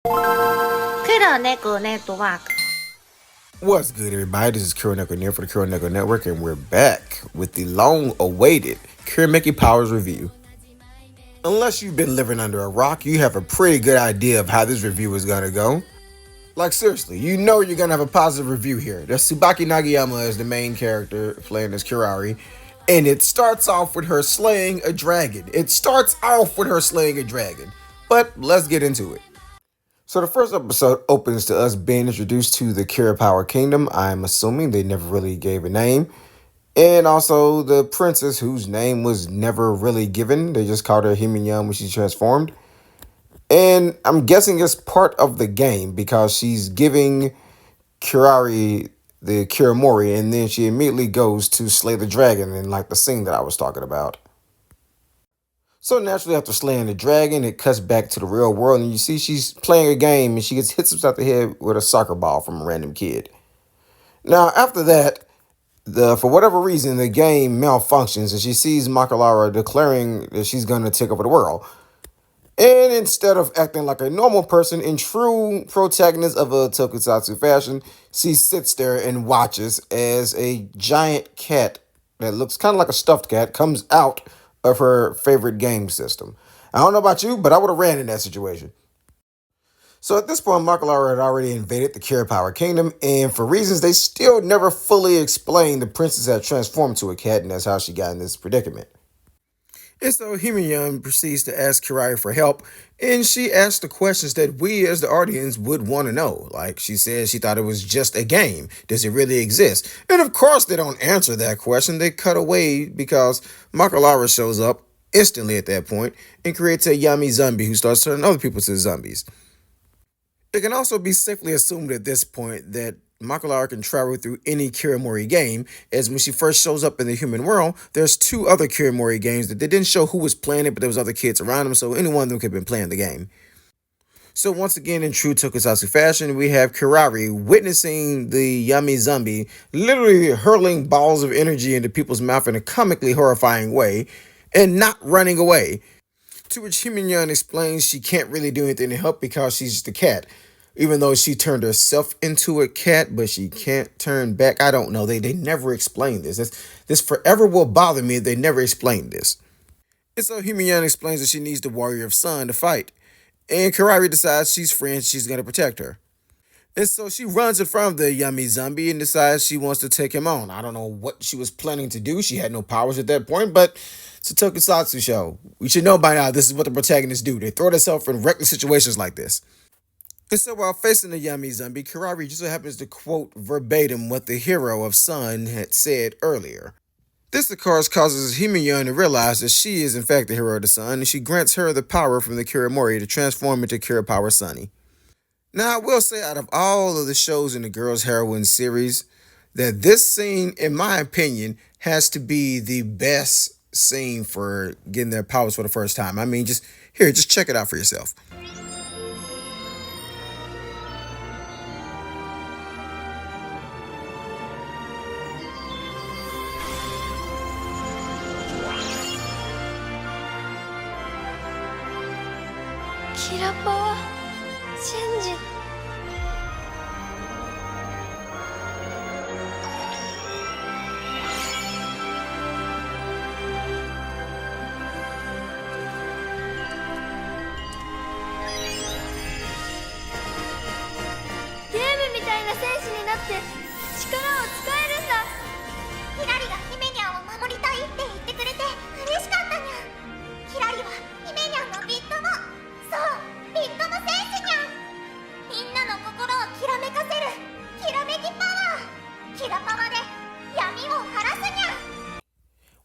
Kirameki Network. What's good, everybody? This is Kirameki Network for the Kirameki Network, and we're back with the long-awaited Kirameki Powers review. Unless you've been living under a rock, you have a pretty good idea of how this review is gonna go. Like, seriously, you know you're gonna have a positive review here. There's Tsubaki Nagayama as the main character, playing as Kirari, and it starts off with her slaying a dragon. But let's get into it. So the first episode opens to us being introduced to the Kira Power Kingdom. I'm assuming they never really gave a name. And also the princess, whose name was never really given. They just called her Himiyan when she transformed. And I'm guessing it's part of the game because she's giving Kirari the Kiramori, and then she immediately goes to slay the dragon in like the scene that I was talking about. So naturally, after slaying the dragon, it cuts back to the real world, and you see she's playing a game, and she gets hit upside the head with a soccer ball from a random kid. Now, after that, for whatever reason, the game malfunctions, and she sees Makulara declaring that she's going to take over the world. And instead of acting like a normal person in true protagonist of a tokusatsu fashion, she sits there and watches as a giant cat that looks kind of like a stuffed cat comes out of her favorite game system. I don't know about you, but I would have ran in that situation. So at this point, Makulara had already invaded the Kira Power Kingdom, and for reasons they still never fully explained, the princess had transformed to a cat, and that's how she got in this predicament. And so Himiyan proceeds to ask Kirari for help, and she asks the questions that we as the audience would want to know. Like, she says she thought it was just a game. Does it really exist? And of course they don't answer that question. They cut away because Makulara shows up instantly at that point and creates a yummy zombie who starts turning other people to zombies. It can also be safely assumed at this point that Makulara can travel through any Kiramori game, as when she first shows up in the human world, there's two other Kiramori games that they didn't show who was playing it, but there was other kids around them, so any one of them could have been playing the game. So once again, in true tokusatsu fashion, we have Kirari witnessing the yummy zombie literally hurling balls of energy into people's mouth in a comically horrifying way, and not running away. To which Himiyan explains she can't really do anything to help because she's just a cat. Even though she turned herself into a cat, but she can't turn back. I don't know. They never explained this. This forever will bother me if they never explained this. And so Himiyan explains that she needs the Warrior of Sun to fight. And Kirari decides she's friends, she's going to protect her. And so she runs in front of the yummy zombie and decides she wants to take him on. I don't know what she was planning to do. She had no powers at that point, but it's a tokusatsu show. We should know by now this is what the protagonists do. They throw themselves in reckless situations like this. And so while facing the yummy zombie, Kirari just so happens to quote verbatim what the hero of Sun had said earlier. This, of course, causes Himiyan to realize that she is in fact the hero of the Sun, and she grants her the power from the Kiramori to transform into Kira Power Sunny. Now, I will say, out of all of the shows in the Girls Heroine Series, that this scene, in my opinion, has to be the best scene for getting their powers for the first time. I mean, just check it out for yourself. Kira Power Senshi.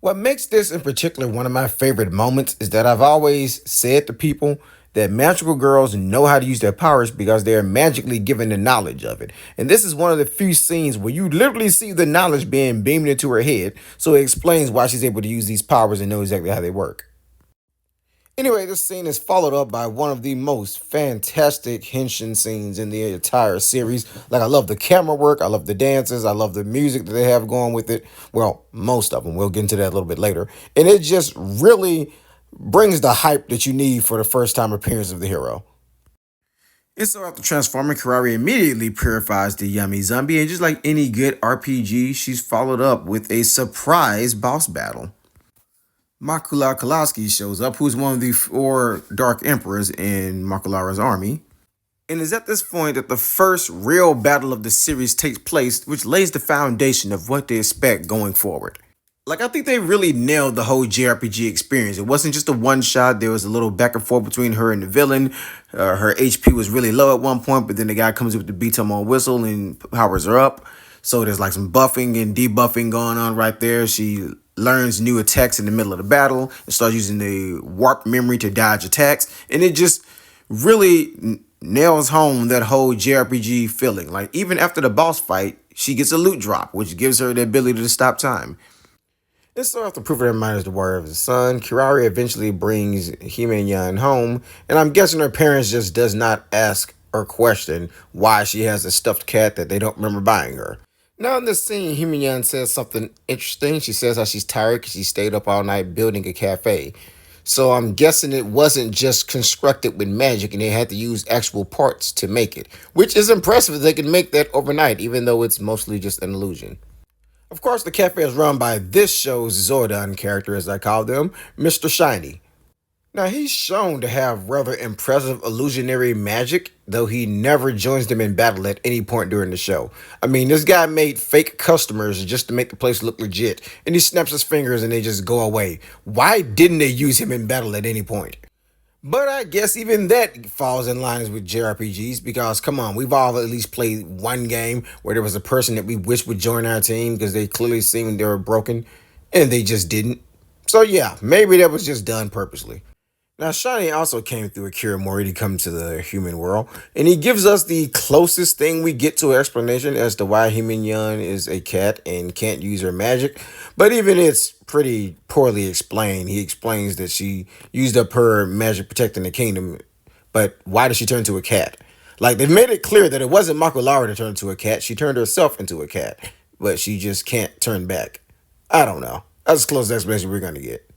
What makes this in particular one of my favorite moments is that I've always said to people that magical girls know how to use their powers because they are magically given the knowledge of it. And this is one of the few scenes where you literally see the knowledge being beamed into her head, so it explains why she's able to use these powers and know exactly how they work. Anyway, this scene is followed up by one of the most fantastic henshin scenes in the entire series. Like, I love the camera work, I love the dances, I love the music that they have going with it. Well, most of them. We'll get into that a little bit later. And it just really brings the hype that you need for the first time appearance of the hero. And so after transforming, Kirari immediately purifies the yummy zombie, and just like any good RPG, she's followed up with a surprise boss battle. Makula Kolaski shows up, who's one of the 4 Dark Emperors in Makulara's army. And it's at this point that the first real battle of the series takes place, which lays the foundation of what to expect going forward. Like, I think they really nailed the whole JRPG experience. It wasn't just a one-shot. There was a little back and forth between her and the villain. Her HP was really low at one point, but then the guy comes with the Bittomo whistle and powers her up. So there's like some buffing and debuffing going on right there. She learns new attacks in the middle of the battle and starts using the warp memory to dodge attacks. And it just really nails home that whole JRPG feeling. Like, even after the boss fight, she gets a loot drop, which gives her the ability to stop time. And so after proving her mind as the warrior of the sun, Kirari eventually brings Hime-yan home, and I'm guessing her parents just does not ask or question why she has a stuffed cat that they don't remember buying her. Now in this scene, Hime-yan says something interesting. She says how she's tired because she stayed up all night building a cafe. So I'm guessing it wasn't just constructed with magic and they had to use actual parts to make it, which is impressive that they can make that overnight, even though it's mostly just an illusion. Of course, the cafe is run by this show's Zordon character, as I call them, Mr. Shiny. Now, he's shown to have rather impressive illusionary magic, though he never joins them in battle at any point during the show. I mean, this guy made fake customers just to make the place look legit, and he snaps his fingers and they just go away. Why didn't they use him in battle at any point? But I guess even that falls in lines with JRPGs because, come on, we've all at least played one game where there was a person that we wish would join our team because they clearly seemed they were broken and they just didn't. So yeah, maybe that was just done purposely. Now, Shiny also came through a Kiramori to come to the human world, and he gives us the closest thing we get to an explanation as to why Hime-yan is a cat and can't use her magic. But even it's pretty poorly explained. He explains that she used up her magic protecting the kingdom, but why did she turn into a cat? Like, they've made it clear that it wasn't Makulara that turned into a cat. She turned herself into a cat, but she just can't turn back. I don't know. That's as close as explanation we're going to get.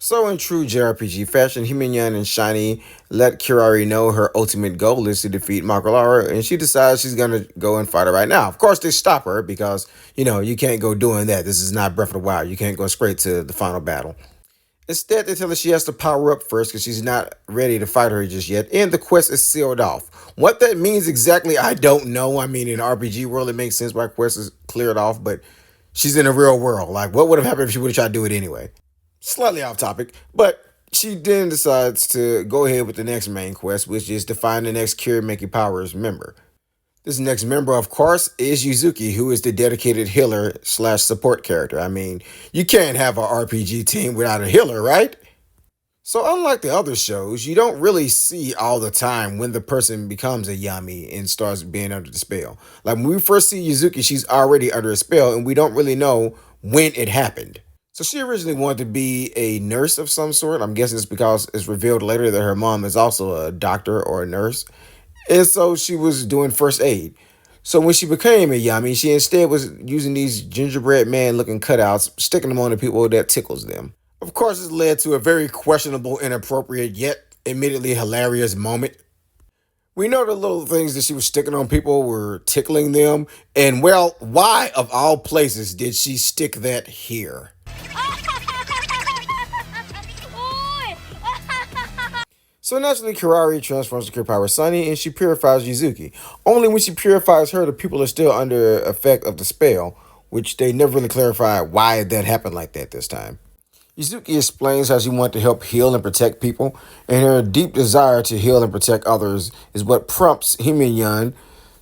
So in true JRPG fashion, Hime-yan and Shiny let Kirari know her ultimate goal is to defeat Makulara, and she decides she's going to go and fight her right now. Of course, they stop her because, you can't go doing that. This is not Breath of the Wild. You can't go straight to the final battle. Instead, they tell her she has to power up first because she's not ready to fight her just yet, and the quest is sealed off. What that means exactly, I don't know. I mean, in the RPG world, it makes sense why quest is cleared off, but she's in the real world. Like, what would have happened if she would have tried to do it anyway? Slightly off topic, but she then decides to go ahead with the next main quest, which is to find the next Kirameki Powers member. This next member, of course, is Yuzuki, who is the dedicated healer/support character. I mean, you can't have an RPG team without a healer, right? So unlike the other shows, you don't really see all the time when the person becomes a Yami and starts being under the spell. Like when we first see Yuzuki, she's already under a spell, and we don't really know when it happened. So she originally wanted to be a nurse of some sort. I'm guessing it's because it's revealed later that her mom is also a doctor or a nurse. And so she was doing first aid. So when she became a Yami, she instead was using these gingerbread man looking cutouts, sticking them on the people that tickles them. Of course, this led to a very questionable, inappropriate, yet admittedly hilarious moment. We know the little things that she was sticking on people were tickling them. And well, why of all places did she stick that here? So naturally, Kirari transforms to Power Sunny and she purifies Yuzuki. Only when she purifies her, the people are still under effect of the spell, which they never really clarified why that happened like that this time. Yuzuki explains how she wanted to help heal and protect people, and her deep desire to heal and protect others is what prompts Hime-yan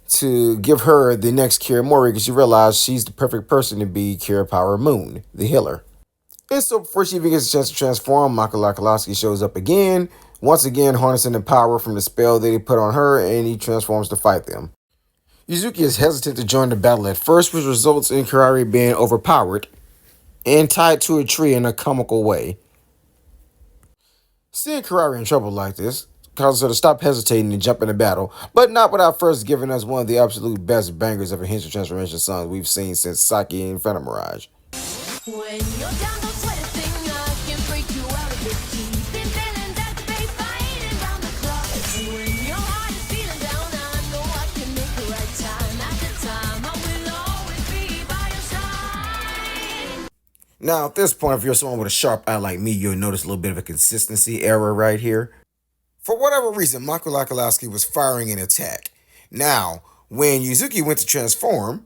to give her the next Kiramori because she realized she's the perfect person to be Kira Power Moon, the healer. And so before she even gets a chance to transform, Makula Kolaski shows up again, once again harnessing the power from the spell that he put on her, and he transforms to fight them. Yuzuki is hesitant to join the battle at first, which results in Kirari being overpowered and tied to a tree in a comical way. Seeing Kirari in trouble like this causes her to stop hesitating and jump into battle, but not without first giving us one of the absolute best bangers of a Henshin transformation songs we've seen since Saki and Phantom Mirage. When you're down, don't sweat a thing. I can break you out of your teeth. Been feeling that bass fighting round the clock. When your heart is feeling Now, at this point, if you're someone with a sharp eye like me, you'll notice a little bit of a consistency error right here. For whatever reason, Mako Lakalowski was firing an attack. Now, when Yuzuki went to transform,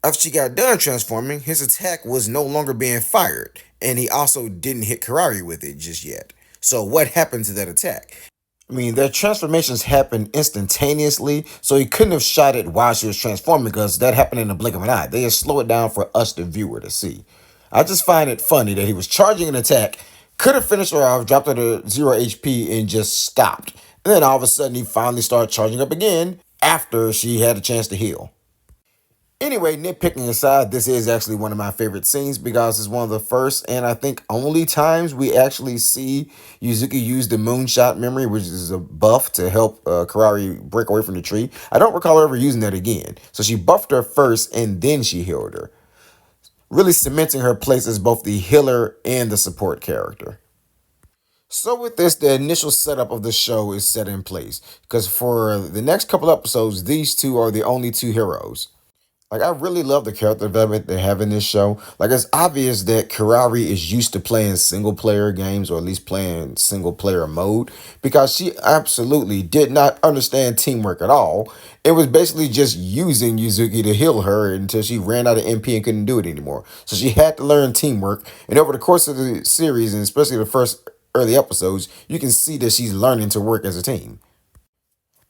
after she got done transforming, his attack was no longer being fired, and he also didn't hit Kirari with it just yet. So what happened to that attack? I mean, their transformations happened instantaneously, so he couldn't have shot it while she was transforming because that happened in the blink of an eye. They just slow it down for us, the viewer, to see. I just find it funny that he was charging an attack, could have finished her off, dropped her to 0 HP, and just stopped. And then all of a sudden, he finally started charging up again after she had a chance to heal. Anyway, nitpicking aside, this is actually one of my favorite scenes because it's one of the first and I think only times we actually see Yuzuki use the moonshot memory, which is a buff to help Kirari break away from the tree. I don't recall her ever using that again. So she buffed her first and then she healed her, really cementing her place as both the healer and the support character. So with this, the initial setup of the show is set in place because for the next couple episodes, these two are the only two heroes. Like, I really love the character development they have in this show. Like, it's obvious that Kirari is used to playing single-player games, or at least playing single-player mode, because she absolutely did not understand teamwork at all. It was basically just using Yuzuki to heal her until she ran out of MP and couldn't do it anymore. So she had to learn teamwork, and over the course of the series, and especially the first early episodes, you can see that she's learning to work as a team.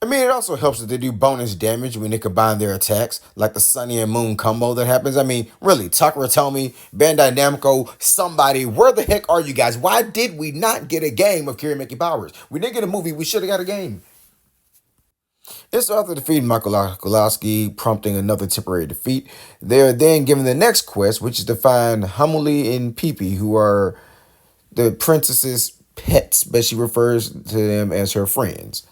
I mean, it also helps that they do bonus damage when they combine their attacks, like the Sunny and Moon combo that happens. I mean, really, Takara Tomy, Bandai Namco, somebody, where the heck are you guys? Why did we not get a game of Kirameki Powers? We didn't get a movie, we should have got a game. And so after defeating Mako Lakalowski, prompting another temporary defeat, they're then given the next quest, which is to find Hamuli and Pipi, who are the princess's pets, but she refers to them as her friends.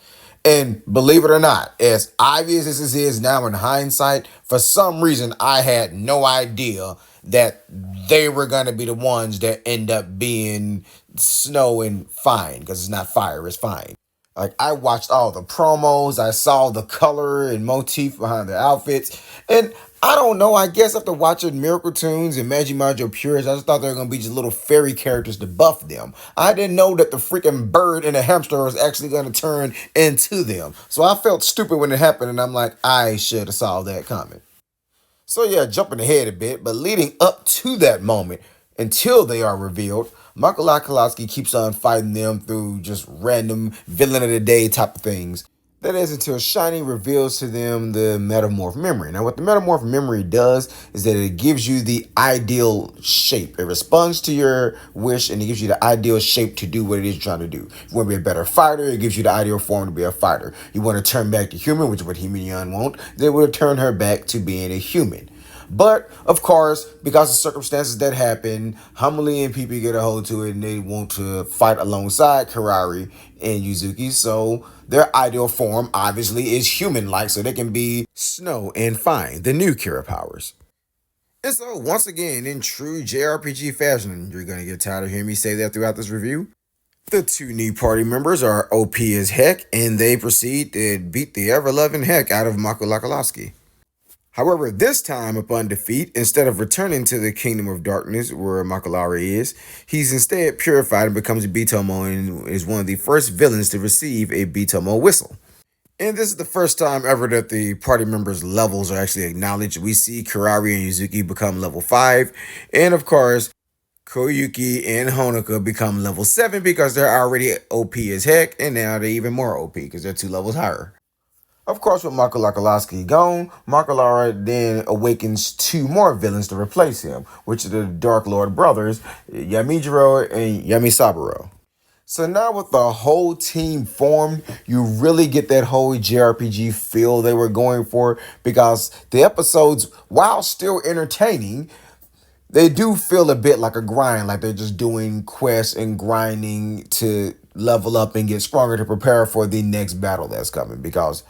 And believe it or not, as obvious as this is now in hindsight, for some reason I had no idea that they were going to be the ones that end up being snow and fine, because it's not fire, it's fine. Like, I watched all the promos, I saw the color and motif behind their outfits, and I don't know, I guess after watching Miracle Tunes and Majimajo Pures, I just thought they were going to be just little fairy characters to buff them. I didn't know that the freaking bird and the hamster was actually going to turn into them. So I felt stupid when it happened, and I'm like, I should have saw that coming. So yeah, jumping ahead a bit, but leading up to that moment, until they are revealed, Mako Lakalowski keeps on fighting them through just random villain of the day type of things. That is until Shiny reveals to them the Metamorph Memory. Now, what the Metamorph Memory does is that it gives you the ideal shape. It responds to your wish, and it gives you the ideal shape to do what it is you're trying to do. If you want to be a better fighter, it gives you the ideal form to be a fighter. You want to turn back to human, which is what Himiyan won't, then it will turn her back to being a human. But, of course, because of circumstances that happen, Hamuli and Pipi get a hold to it, and they want to fight alongside Kirari and Yuzuki, so their ideal form, obviously, is human-like, so they can be Snow and Fine, the new Kira powers. And so, once again, in true JRPG fashion, you're going to get tired of hearing me say that throughout this review, the two new party members are OP as heck, and they proceed to beat the ever-loving heck out of Mako Lakalowski. However, this time upon defeat, instead of returning to the Kingdom of Darkness where Makalari is, he's instead purified and becomes a Bittomo and is one of the first villains to receive a Bittomo whistle. And this is the first time ever that the party members' levels are actually acknowledged. We see Kirari and Yuzuki become level 5, and of course, Koyuki and Honoka become level 7 because they're already OP as heck, and now they're even more OP because they're 2 levels higher. Of course, with Mako Lakalowski gone, Makalara then awakens 2 more villains to replace him, which are the Dark Lord brothers, Yamijiro and Yamisaburo. So now with the whole team formed, you really get that whole JRPG feel they were going for, because the episodes, while still entertaining, they do feel a bit like a grind, like they're just doing quests and grinding to level up and get stronger to prepare for the next battle that's coming, because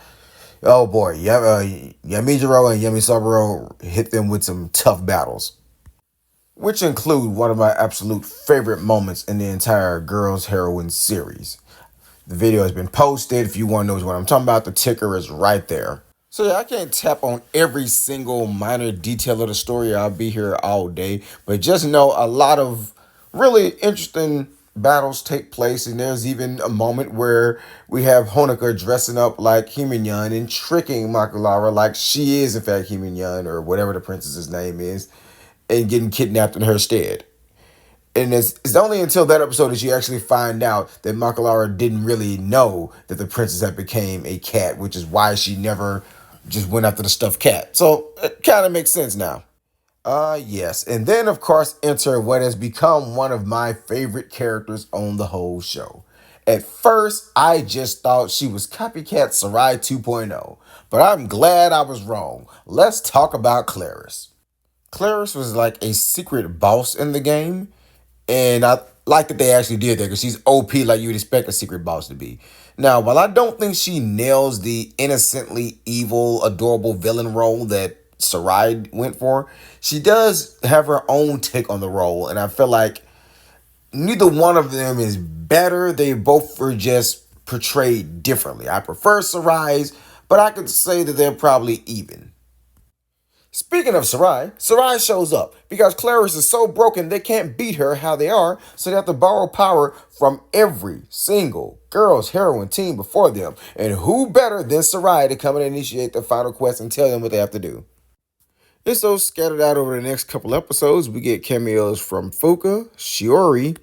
oh boy, Yamijiro and Yamisaburo hit them with some tough battles, which include one of my absolute favorite moments in the entire Girls Heroine series. The video has been posted. If you want to know what I'm talking about, the ticker is right there. So yeah, I can't tap on every single minor detail of the story. I'll be here all day. But just know a lot of really interesting battles take place. And there's even a moment where we have Honoka dressing up like Himenyan and tricking Makulara like she is in fact Himenyan or whatever the princess's name is and getting kidnapped in her stead. And it's only until that episode that you actually find out that Makulara didn't really know that the princess had became a cat, which is why she never just went after the stuffed cat. So it kind of makes sense now. Yes. And then, of course, enter what has become one of my favorite characters on the whole show. At first, I just thought she was copycat Sarai 2.0, but I'm glad I was wrong. Let's talk about Claris. Claris was like a secret boss in the game. And I like that they actually did that because she's OP like you would expect a secret boss to be. Now, while I don't think she nails the innocently evil, adorable villain role that Sarai went for, she does have her own take on the role. And I feel like neither one of them is better. They both were just portrayed differently. I prefer Sarai's, but I could say that they're probably even. Speaking of Sarai, Sarai shows up because Claris is so broken they can't beat her how they are, so they have to borrow power from every single Girls Heroine team before them. And who better than Sarai to come and initiate the final quest and tell them what they have to do? And so scattered out over the next couple episodes, we get cameos from Fuka, Shiori,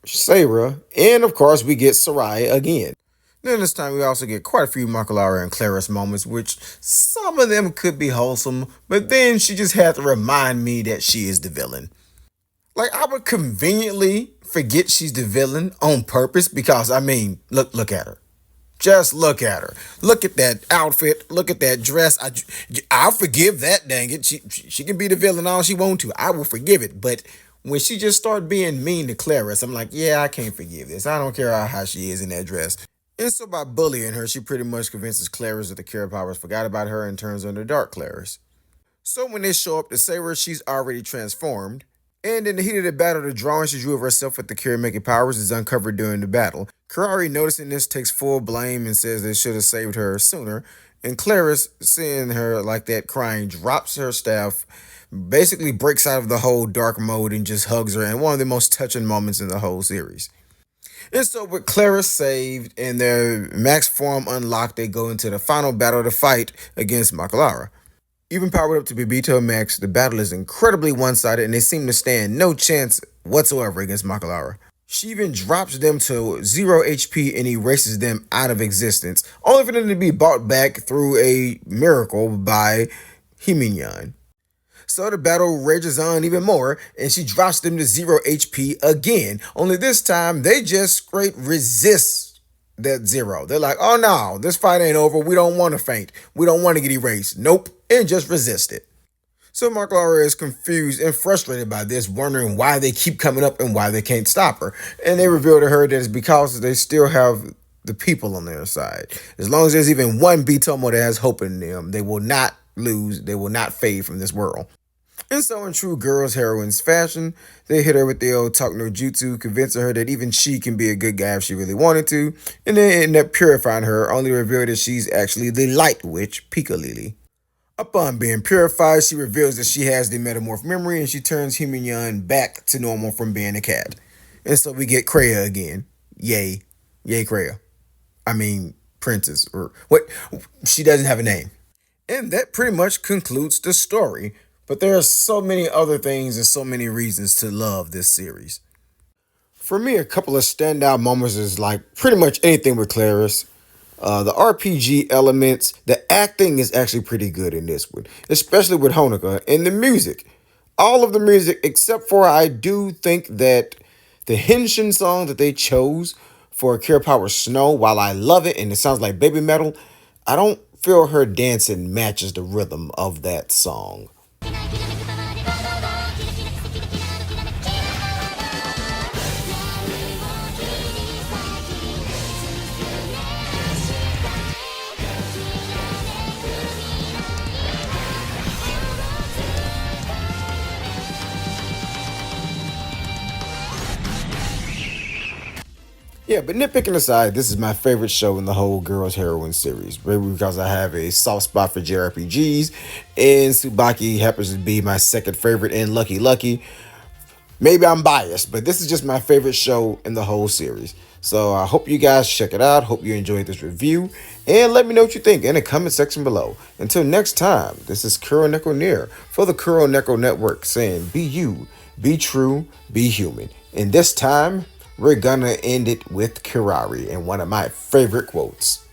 Seira, and of course we get Sarai again. Then this time we also get quite a few Makulara and Claris moments, which some of them could be wholesome, but then she just had to remind me that she is the villain. Like, I would conveniently forget she's the villain on purpose because, I mean, look at her. Just look at her. Look at that outfit. Look at that dress. I'll forgive that, dang it. She can be the villain all she wants to. I will forgive it, but when she just started being mean to Claris, I'm like, yeah, I can't forgive this. I don't care how she is in that dress. And so by bullying her, she pretty much convinces Claris that the Kira Powers forgot about her and turns on the Dark Claris. So when they show up to Seira, she's already transformed. And in the heat of the battle, the drawing she drew of herself with the Kirameki Powers is uncovered during the battle. Karari, noticing this, takes full blame and says they should have saved her sooner. And Claris, seeing her like that crying, drops her staff, basically breaks out of the whole dark mode and just hugs her in one of the most touching moments in the whole series. And so with Claris saved and their max form unlocked, they go into the final battle to fight against Makulara. Even powered up to Bibito Max, the battle is incredibly one-sided and they seem to stand no chance whatsoever against Makulara. She even drops them to 0 HP and erases them out of existence, only for them to be brought back through a miracle by Himenyan. So the battle rages on even more, and she drops them to 0 HP again. Only this time, they just straight resist that 0. They're like, oh no, this fight ain't over. We don't want to faint. We don't want to get erased. Nope, and just resist it. So Makulara is confused and frustrated by this, wondering why they keep coming up and why they can't stop her. And they reveal to her that it's because they still have the people on their side. As long as there's even one Bittomo that has hope in them, they will not lose. They will not fade from this world. And so in true Girls Heroines fashion, they hit her with the old talk no jutsu, convincing her that even she can be a good guy if she really wanted to, and they end up purifying her, only to reveal that she's actually the light witch, Pika Lily. Upon being purified, she reveals that she has the metamorph memory, and she turns Himenyan back to normal from being a cat. And so we get Kreia again. Yay. Yay, Kreia. I mean, princess, or what? She doesn't have a name. And that pretty much concludes the story. But there are so many other things and so many reasons to love this series. For me, a couple of standout moments is like pretty much anything with Claris. The RPG elements, the acting is actually pretty good in this one, especially with Honoka, and the music. All of the music, except for I do think that the Henshin song that they chose for Kira Power Snow, while I love it and it sounds like baby metal, I don't feel her dancing matches the rhythm of that song. Yeah, but nitpicking aside, this is my favorite show in the whole Girls Heroine series. Maybe because I have a soft spot for JRPGs, and Tsubaki happens to be my second favorite in Lucky². Maybe I'm biased, but this is just my favorite show in the whole series. So I hope you guys check it out. Hope you enjoyed this review. And let me know what you think in the comment section below. Until next time, this is Kuroneko Near for the Kuroneko Network saying be you, be true, be human. And this time, we're gonna end it with Kirari and one of my favorite quotes.